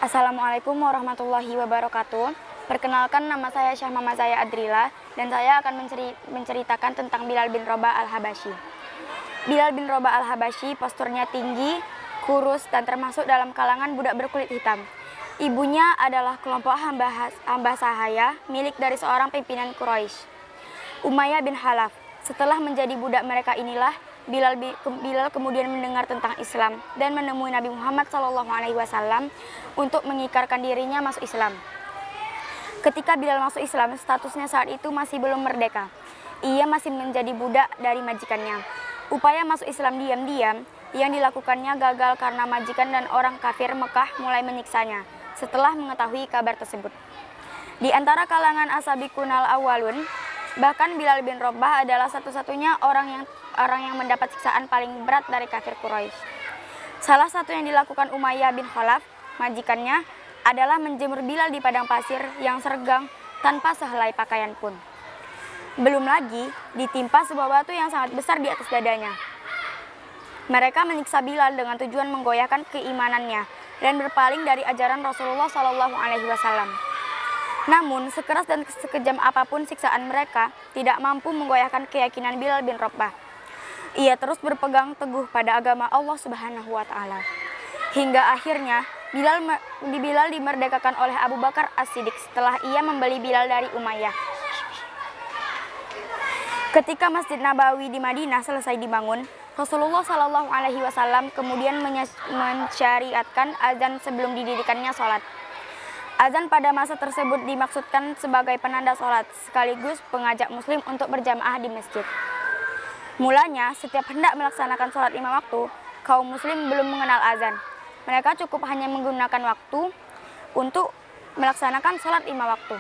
Assalamualaikum warahmatullahi wabarakatuh. Perkenalkan, nama saya Syahmama Zaya Adrila dan saya akan menceritakan tentang Bilal bin Rabah al-Habasyi. Bilal bin Rabah al-Habasyi posturnya tinggi, kurus, dan termasuk dalam kalangan budak berkulit hitam. Ibunya adalah kelompok hamba sahaya milik dari seorang pimpinan Quraisy, Umayyah bin Khalaf. Setelah menjadi budak mereka inilah Bilal kemudian mendengar tentang Islam dan menemui Nabi Muhammad SAW untuk mengikrarkan dirinya masuk Islam. Ketika Bilal masuk Islam, statusnya saat itu masih belum merdeka. Ia masih menjadi budak dari majikannya. Upaya masuk Islam diam-diam yang dilakukannya gagal karena majikan dan orang kafir Mekah mulai menyiksanya setelah mengetahui kabar tersebut. Di antara kalangan Asabiqunal Awwalun, bahkan Bilal bin Rabah adalah satu-satunya orang yang mendapat siksaan paling berat dari kafir Quraisy. Salah satu yang dilakukan Umayyah bin Khalaf, majikannya, adalah menjemur Bilal di padang pasir yang sergang tanpa sehelai pakaian pun. Belum lagi ditimpa sebuah batu yang sangat besar di atas dadanya. Mereka menyiksa Bilal dengan tujuan menggoyahkan keimanannya dan berpaling dari ajaran Rasulullah SAW. Namun, sekeras dan sekejam apapun siksaan mereka tidak mampu menggoyahkan keyakinan Bilal bin Rabah. Ia terus berpegang teguh pada agama Allah Subhanahu wa Ta'ala. Hingga akhirnya Bilal dimerdekakan oleh Abu Bakar As-Siddiq setelah ia membeli Bilal dari Umayyah. Ketika Masjid Nabawi di Madinah selesai dibangun, Rasulullah SAW kemudian mensyariatkan azan sebelum didirikannya sholat. Azan pada masa tersebut dimaksudkan sebagai penanda sholat, sekaligus pengajak muslim untuk berjamaah di masjid. Mulanya, setiap hendak melaksanakan sholat 5 waktu, kaum muslim belum mengenal azan. Mereka cukup hanya menggunakan waktu untuk melaksanakan sholat 5 waktu.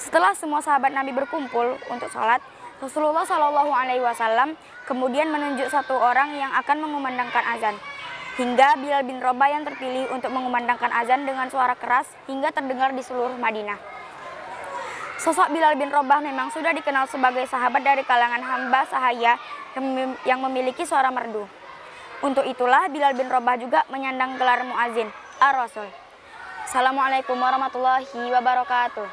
Setelah semua sahabat Nabi berkumpul untuk sholat, Rasulullah SAW kemudian menunjuk satu orang yang akan mengumandangkan azan. Hingga Bilal bin Rabah yang terpilih untuk mengumandangkan azan dengan suara keras hingga terdengar di seluruh Madinah. Sosok Bilal bin Rabah memang sudah dikenal sebagai sahabat dari kalangan hamba sahaya yang memiliki suara merdu. Untuk itulah Bilal bin Rabah juga menyandang gelar muazin ar-Rasul. Assalamualaikum warahmatullahi wabarakatuh.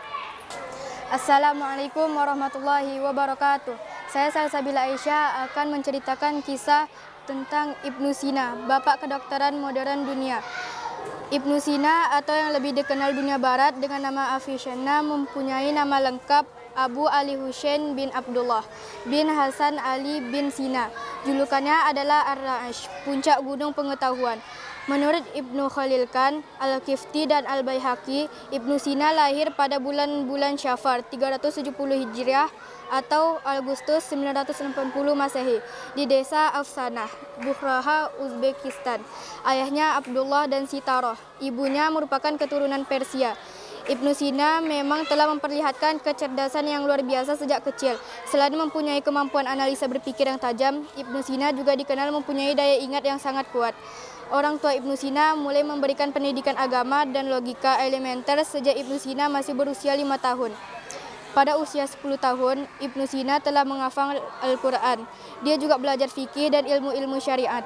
Assalamualaikum warahmatullahi wabarakatuh. Saya Salsabila Aisyah akan menceritakan kisah tentang Ibnu Sina, bapak kedokteran modern dunia. Ibnu Sina atau yang lebih dikenal dunia barat dengan nama Avicenna mempunyai nama lengkap Abu Ali Husain bin Abdullah bin Hasan Ali bin Sina. Julukannya adalah Ar-Ra'ash, puncak gunung pengetahuan. Menurut Ibnu Khalil Khan, Al-Kifti dan Al-Baihaqi, Ibnu Sina lahir pada bulan Syafar 370 Hijriah atau Agustus 980 Masehi di desa Afsanah, Bukhara, Uzbekistan. Ayahnya Abdullah dan Sitaroh, ibunya merupakan keturunan Persia. Ibnu Sina memang telah memperlihatkan kecerdasan yang luar biasa sejak kecil. Selain mempunyai kemampuan analisa berpikir yang tajam, Ibnu Sina juga dikenal mempunyai daya ingat yang sangat kuat. Orang tua Ibnu Sina mulai memberikan pendidikan agama dan logika elementer sejak Ibnu Sina masih berusia 5 tahun. Pada usia 10 tahun, Ibnu Sina telah menghafal Al-Quran. Dia juga belajar fikih dan ilmu-ilmu syariat.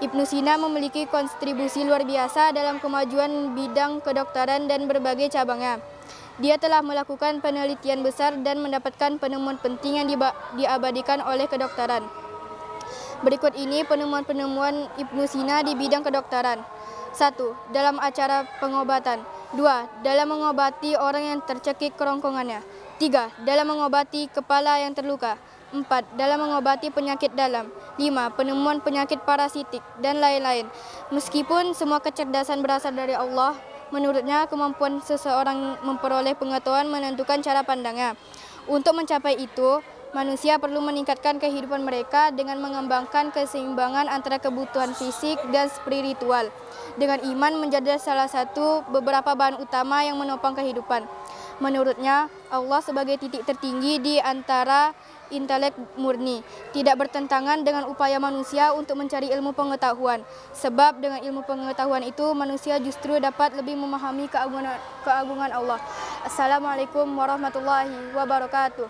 Ibnu Sina memiliki kontribusi luar biasa dalam kemajuan bidang kedokteran dan berbagai cabangnya. Dia telah melakukan penelitian besar dan mendapatkan penemuan penting yang diabadikan oleh kedokteran. Berikut ini penemuan-penemuan Ibnu Sina di bidang kedokteran. 1. Dalam acara pengobatan. 2. Dalam mengobati orang yang tercekik kerongkongannya. 3. Dalam mengobati kepala yang terluka. 4. Dalam mengobati penyakit dalam. 5. Penemuan penyakit parasitik dan lain-lain. Meskipun semua kecerdasan berasal dari Allah, menurutnya kemampuan seseorang memperoleh pengetahuan menentukan cara pandangnya. Untuk mencapai itu, manusia perlu meningkatkan kehidupan mereka dengan mengembangkan keseimbangan antara kebutuhan fisik dan spiritual. Dengan iman menjadi salah satu beberapa bahan utama yang menopang kehidupan. Menurutnya, Allah sebagai titik tertinggi di antara intelek murni, tidak bertentangan dengan upaya manusia untuk mencari ilmu pengetahuan. Sebab dengan ilmu pengetahuan itu, manusia justru dapat lebih memahami keagungan Allah. Assalamualaikum warahmatullahi wabarakatuh.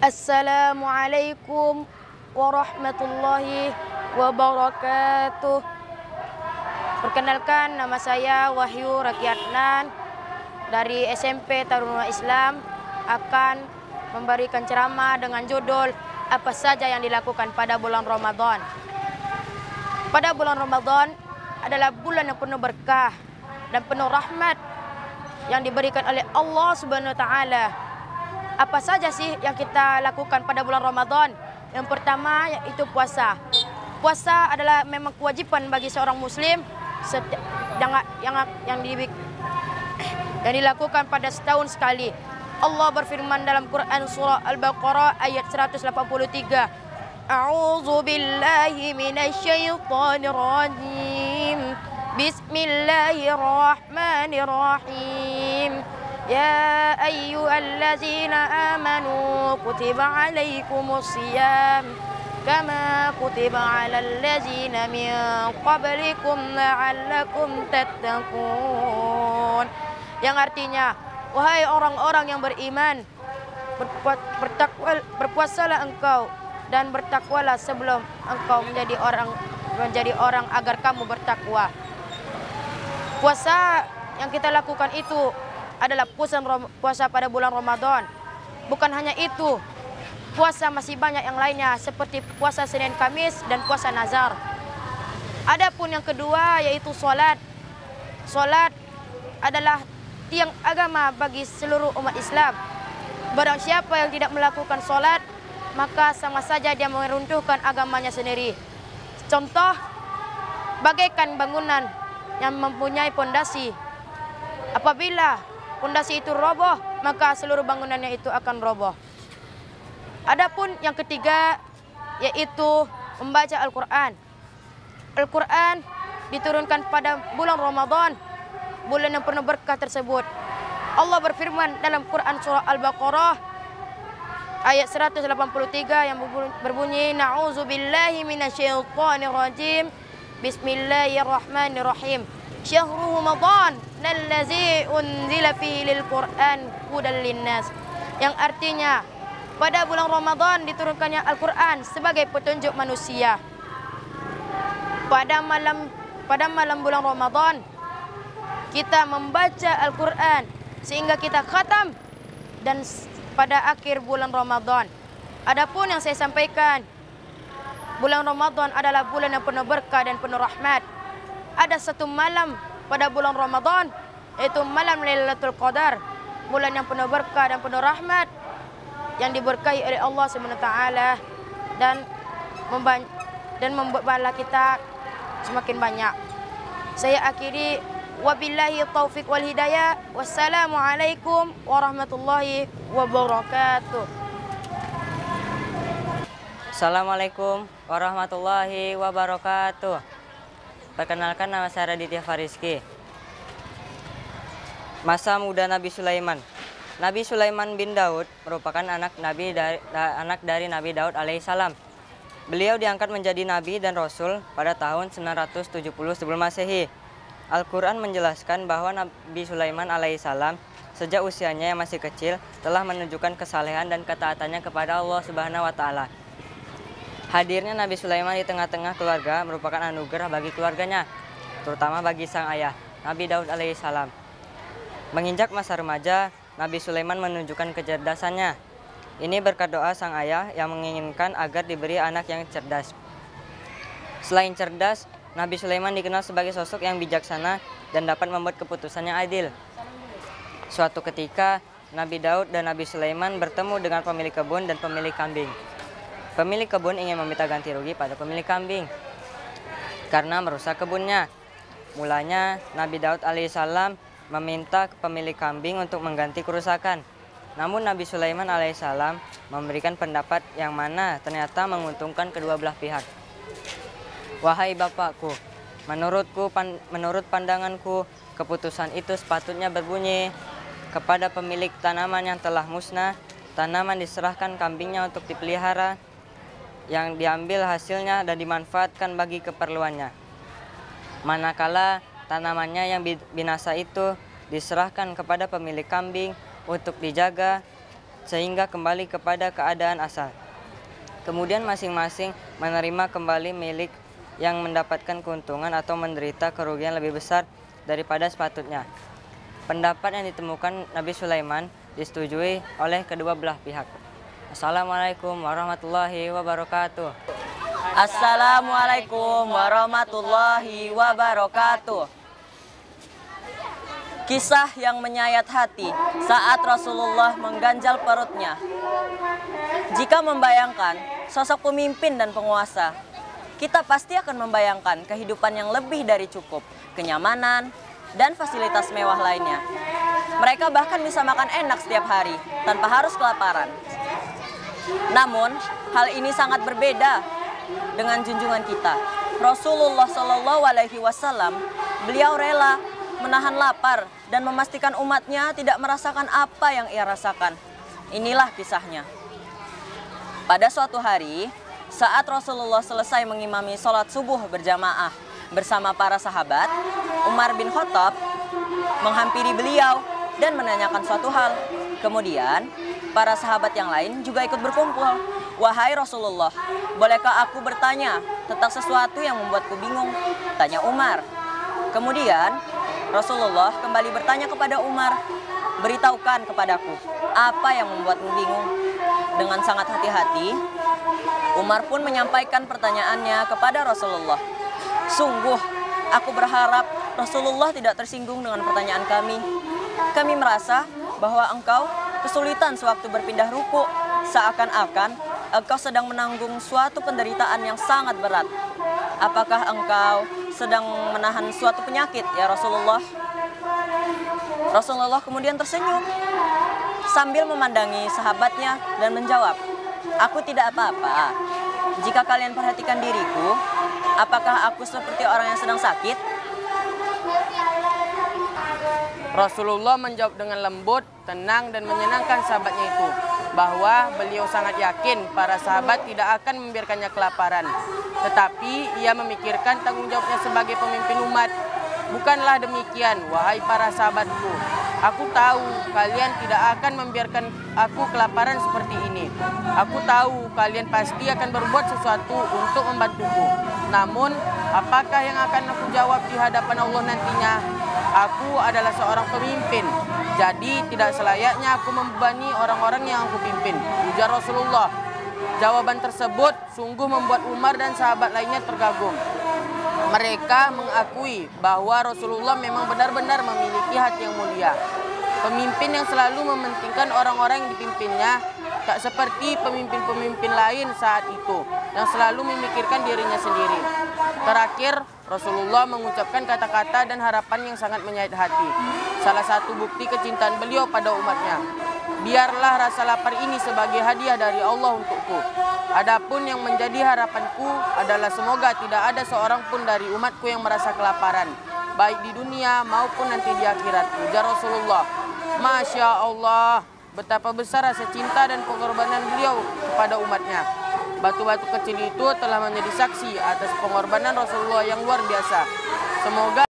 Assalamualaikum warahmatullahi wabarakatuh. Perkenalkan, nama saya Wahyu Rakyatnan dari SMP Taruna Islam, akan memberikan ceramah dengan judul apa saja yang dilakukan pada bulan Ramadan. Pada bulan Ramadan adalah bulan yang penuh berkah dan penuh rahmat yang diberikan oleh Allah Subhanahu wa taala. Apa saja sih yang kita lakukan pada bulan Ramadan? Yang pertama yaitu puasa. Puasa adalah memang kewajiban bagi seorang muslim yang dilakukan pada setahun sekali. Allah berfirman dalam Quran surah Al-Baqarah ayat 183. A'udzu billahi minasyaitonir rajim. Bismillahirrahmanirrahim. Ya ayyuhallazina amanu kutiba alaikumus shiyam kama kutiba alal ladzina min qablikum la'allakum tattaqun. Yang artinya, wahai orang-orang yang beriman, berpuasalah engkau dan bertakwalah sebelum engkau menjadi orang agar kamu bertakwa. Puasa yang kita lakukan itu adalah puasa pada bulan Ramadan. Bukan hanya itu, puasa masih banyak yang lainnya seperti puasa Senin Kamis dan puasa Nazar. Adapun yang kedua yaitu salat. Salat adalah tiang agama bagi seluruh umat Islam. Barang siapa yang tidak melakukan salat, maka sama saja dia meruntuhkan agamanya sendiri. Contoh, bagaikan bangunan yang mempunyai pondasi. Apabila pondasi itu roboh, maka seluruh bangunannya itu akan roboh. Adapun yang ketiga yaitu membaca Al-Quran. Al-Quran diturunkan pada bulan Ramadan, bulan yang penuh berkah tersebut. Allah berfirman dalam Quran surah Al-Baqarah ayat 183 yang berbunyi, Na'udzubillahi minasyaitonir rajim. Bismillahirrahmanirrahim. Syahrul Ramadan allazi unzila fihi lil Qur'an hudan linnas. Yang artinya, pada bulan Ramadan diturunkannya Al-Quran sebagai petunjuk manusia. Pada malam bulan Ramadan kita membaca Al-Quran sehingga kita khatam dan pada akhir bulan Ramadan. Adapun yang saya sampaikan, bulan Ramadan adalah bulan yang penuh berkah dan penuh rahmat. Ada satu malam pada bulan Ramadan, yaitu malam Lailatul Qadar, bulan yang penuh berkah dan penuh rahmat yang diberkahi oleh Allah SWT dan membuat pahala kita semakin banyak. Saya akhiri, wabillahi taufiq wal hidayah. Wassalamualaikum warahmatullahi wabarakatuh. Assalamualaikum warahmatullahi wabarakatuh. Perkenalkan, nama saya Raditya Fariski. Masa muda Nabi Sulaiman. Nabi Sulaiman bin Daud merupakan anak dari Nabi Daud alaihissalam. Beliau diangkat menjadi nabi dan rasul pada tahun 970 sebelum Masehi. Al-Quran menjelaskan bahwa Nabi Sulaiman alaihissalam sejak usianya yang masih kecil telah menunjukkan kesalehan dan ketaatannya kepada Allah Subhanahu wa taala. Hadirnya Nabi Sulaiman di tengah-tengah keluarga merupakan anugerah bagi keluarganya, terutama bagi sang ayah, Nabi Daud alaihissalam. Menginjak masa remaja, Nabi Sulaiman menunjukkan kecerdasannya. Ini berkat doa sang ayah yang menginginkan agar diberi anak yang cerdas. Selain cerdas, Nabi Sulaiman dikenal sebagai sosok yang bijaksana dan dapat membuat keputusan yang adil. Suatu ketika, Nabi Daud dan Nabi Sulaiman bertemu dengan pemilik kebun dan pemilik kambing. Pemilik kebun ingin meminta ganti rugi pada pemilik kambing karena merusak kebunnya. Mulanya Nabi Daud alaihissalam meminta pemilik kambing untuk mengganti kerusakan. Namun Nabi Sulaiman alaihissalam memberikan pendapat yang mana ternyata menguntungkan kedua belah pihak. Wahai bapakku, menurut pandanganku, keputusan itu sepatutnya berbunyi, kepada pemilik tanaman yang telah musnah, tanaman diserahkan kambingnya untuk dipelihara, yang diambil hasilnya dan dimanfaatkan bagi keperluannya. Manakala tanamannya yang binasa itu diserahkan kepada pemilik kambing untuk dijaga sehingga kembali kepada keadaan asal. Kemudian masing-masing menerima kembali milik yang mendapatkan keuntungan atau menderita kerugian lebih besar daripada sepatutnya. Pendapat yang ditemukan Nabi Sulaiman disetujui oleh kedua belah pihak. Assalamualaikum warahmatullahi wabarakatuh. Assalamualaikum warahmatullahi wabarakatuh. Kisah yang menyayat hati saat Rasulullah mengganjal perutnya. Jika membayangkan sosok pemimpin dan penguasa, kita pasti akan membayangkan kehidupan yang lebih dari cukup, kenyamanan, dan fasilitas mewah lainnya. Mereka bahkan bisa makan enak setiap hari tanpa harus kelaparan. Namun, hal ini sangat berbeda dengan junjungan kita. Rasulullah Shallallahu Alaihi Wasallam, beliau rela menahan lapar dan memastikan umatnya tidak merasakan apa yang ia rasakan. Inilah kisahnya. Pada suatu hari, saat Rasulullah selesai mengimami sholat subuh berjamaah bersama para sahabat, Umar bin Khattab menghampiri beliau dan menanyakan suatu hal. Kemudian, para sahabat yang lain juga ikut berkumpul. Wahai Rasulullah, bolehkah aku bertanya tentang sesuatu yang membuatku bingung? Tanya Umar. Kemudian, Rasulullah kembali bertanya kepada Umar, beritahukan kepadaku, apa yang membuatmu bingung? Dengan sangat hati-hati, Umar pun menyampaikan pertanyaannya kepada Rasulullah. Sungguh, aku berharap Rasulullah tidak tersinggung dengan pertanyaan kami. Kami merasa bahwa engkau kesulitan sewaktu berpindah ruku, seakan-akan engkau sedang menanggung suatu penderitaan yang sangat berat. Apakah engkau sedang menahan suatu penyakit, ya Rasulullah? Rasulullah kemudian tersenyum sambil memandangi sahabatnya dan menjawab, aku tidak apa-apa. Jika kalian perhatikan diriku, apakah aku seperti orang yang sedang sakit? Rasulullah menjawab dengan lembut, tenang, dan menyenangkan sahabatnya itu, bahwa beliau sangat yakin para sahabat tidak akan membiarkannya kelaparan. Tetapi ia memikirkan tanggung jawabnya sebagai pemimpin umat. Bukanlah demikian, wahai para sahabatku. Aku tahu kalian tidak akan membiarkan aku kelaparan seperti ini. Aku tahu kalian pasti akan berbuat sesuatu untuk membantuku. Namun, apakah yang akan aku jawab di hadapan Allah nantinya? Aku adalah seorang pemimpin, jadi tidak selayaknya aku membebani orang-orang yang aku pimpin, ujar Rasulullah. Jawaban tersebut sungguh membuat Umar dan sahabat lainnya tergagum. Mereka mengakui bahwa Rasulullah memang benar-benar memiliki hati yang mulia. Pemimpin yang selalu mementingkan orang-orang yang dipimpinnya, tak seperti pemimpin-pemimpin lain saat itu yang selalu memikirkan dirinya sendiri. Terakhir, Rasulullah mengucapkan kata-kata dan harapan yang sangat menyayat hati. Salah satu bukti kecintaan beliau pada umatnya. Biarlah rasa lapar ini sebagai hadiah dari Allah untukku. Adapun yang menjadi harapanku adalah semoga tidak ada seorang pun dari umatku yang merasa kelaparan, baik di dunia maupun nanti di akhirat, ujar Rasulullah. Masya Allah, betapa besar rasa cinta dan pengorbanan beliau kepada umatnya. Batu-batu kecil itu telah menjadi saksi atas pengorbanan Rasulullah yang luar biasa. Semoga